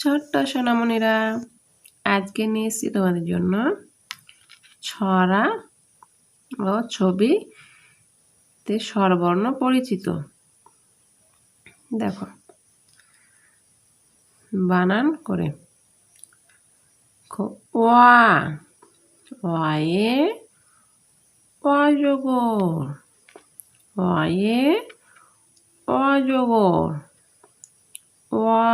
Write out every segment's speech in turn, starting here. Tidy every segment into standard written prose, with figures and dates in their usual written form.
ছোট্ট সোনামণিরা, আজকে নিয়েছি তোমাদের জন্য ছড়া ও ছবিতে স্বরবর্ণ পরিচিত। দেখো বানান করে। ওয়া, ওয়ে অজগর, ওয়ে অজগর। ওয়া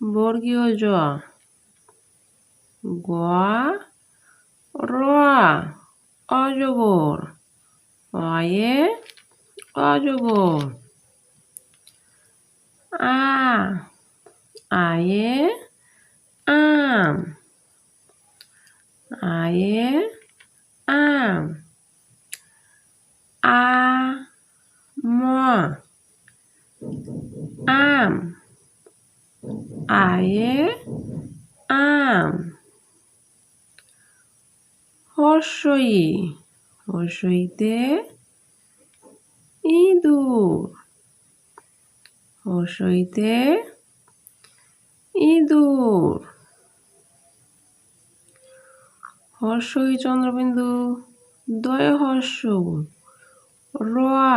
বর্গীয় জ, গোয়া রোয়া অজগর, অয়ে অজগর। আ, আয়ে আম, আয়ে আম। আ ম, আম, আয়ে আম। হর্ষই, হর্ষইতে ইঁদুর, হর্ষইতে ইঁদুর। হর্ষই চন্দ্রবিন্দু দয় হর্ষ, রোয়া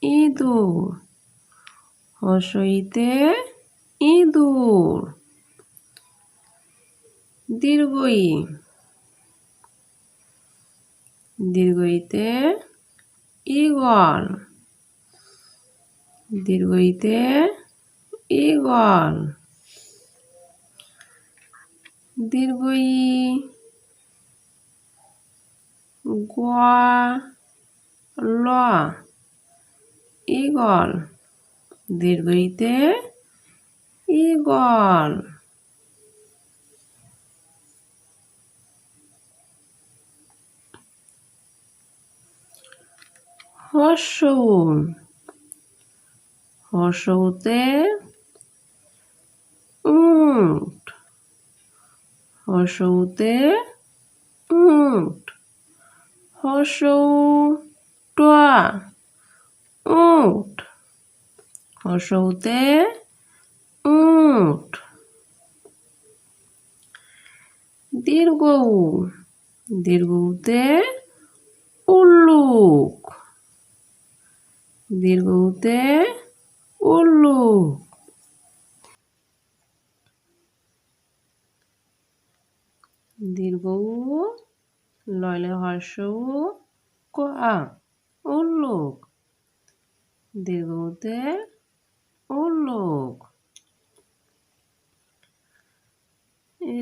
ইঁদুর, হর্ষইতে ইঁদুর। দীর্ঘই, দীর্ঘইতে ঈগল, দীর্ঘইতে ঈগল। দীর্ঘই গোয়া ল ঈগল, দীর্ঘইতে ঈগল। হর্ষউ, হর্ষউতে উট, হর্ষউতে উট, হর্ষউ টোয়া উট, হর্ষউতে উট। দীর্ঘউ, দীর্ঘউতে উল্লুক, দীর্ঘউতে উল্লুক। দীর্ঘউ লয়লে হর্ষউ কোয়া উল্লুক, দীর্ঘউতে উল্লুক।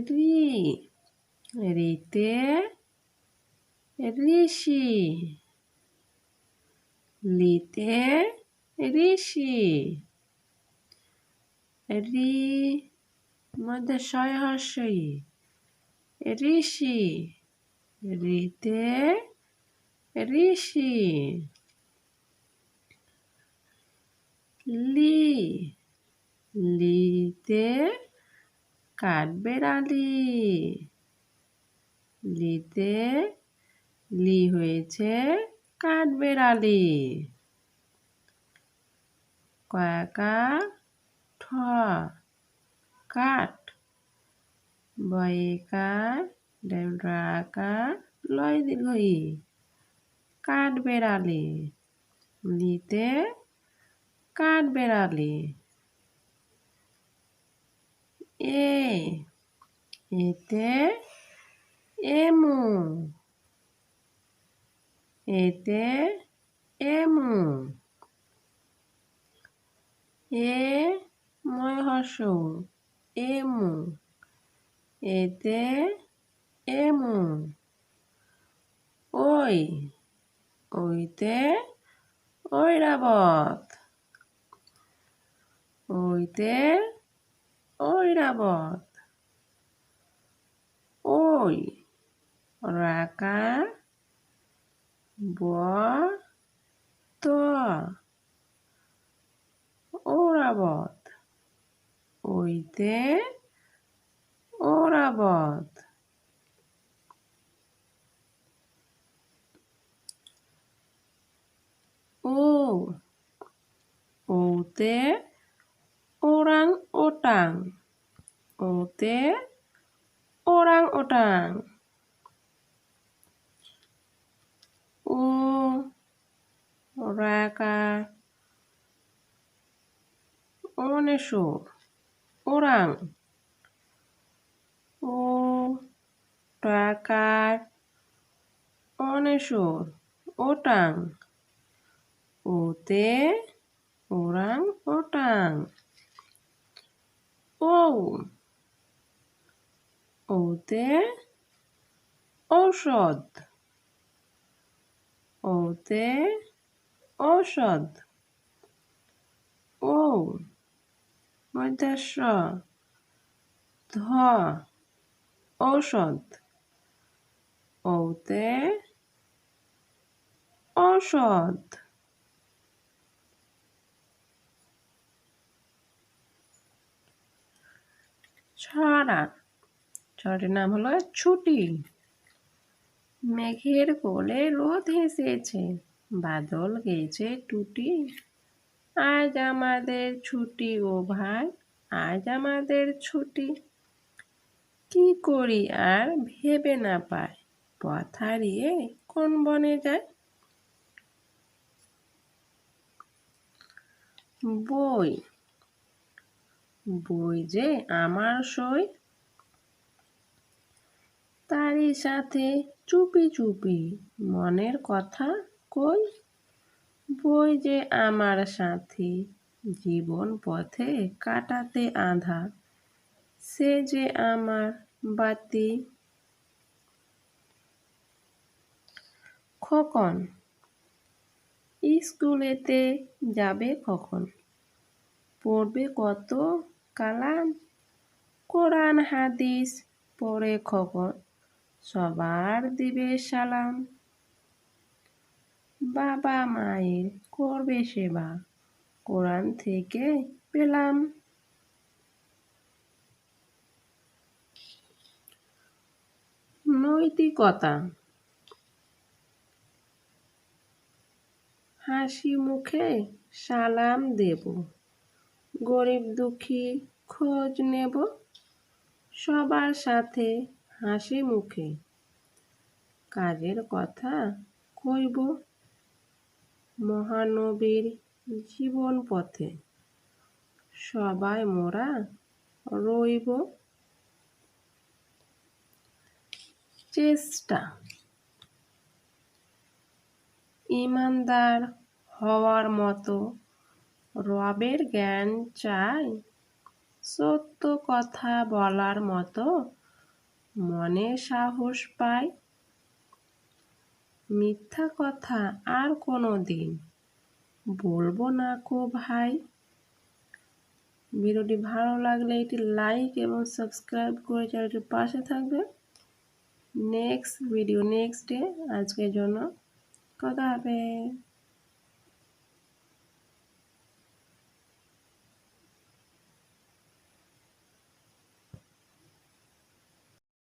রি, রিতে ঋষি, লিতে ঋষি। রি মধ্যে শয় হর্ষই ঋষি, রিতে ঋষি। লি, লিতে কাঠবেড়ালি, লিতে লি হয়েছে কাঠবেড়ালি। কয়াকা ঠ, কাঠ, বয়েকা ডেমরাকা লয় দীর্ঘই কাঠবেড়ালি, লিতে কাঠবেড়ালি। এ, এতে এমু, এতে এমু। এ ময় হর্ষউ এমু, এতে এমু। ওই, ওইতে ঐরাবত, ওইতে ঐরাবত। ওই রাকা ব ত ঔরাবত, ওইতে ঔরাবত। ও, ওতে ওরাং ওটাং। ওতে ওরাং ওটাং। ও রাকার অনেশর ওরাং। ও টাকার অনেশর ওটাং। ওতে ওরাং ওটাং। ও ওতে ঔষধ। ওতে ঔষধ। ও মধ্যস্ব ধ ঔষধ। ওতে ঔষধ। ছড়া। ছড়াটির নাম হলো ছুটি। মেঘের কোলে রোদ হেসেছে, বাদল গেছে টুটি। আজ আমাদের ছুটি ও ভাই, আজ আমাদের ছুটি। কি করি আর ভেবে না পাই, পথ হারিয়ে কোন বনে যায়। বই। বই যে আমার সই, তারই সাথে চুপি চুপি মনের কথা কই। বই যে আমার সাথী, জীবন পথে কাটাতে আঁধা, সে যে আমার বাতি। খোকন। স্কুলেতে যাবে কখন, পড়বে কত কালাম। কোরআন হাদিস পড়ে খোকন, সবার দিবে সালাম। বাবা মায়ের করবে সেবা, কোরআন থেকে পেলাম। নৈতিকতা। হাসি মুখে সালাম দেব, গরিব দুঃখী খোঁজ নেব। সবার সাথে হাসি মুখে কাজের কথা কইব। মহানবীর জীবন পথে সবাই মোরা রইব। চেষ্টা। ইমানদার হওয়ার মতো রবের জ্ঞান চাই। সত্য কথা বলার মতো মনে সাহস পাই। মিথ্যা কথা আর কোনো দিন বলবো না কো ভাই। ভিডিওটি ভালো লাগলে এটি লাইক এবং সাবস্ক্রাইব করে চ্যানেলটির পাশে থাকবে। Next video next day. আজকের জন্য কথা হবে।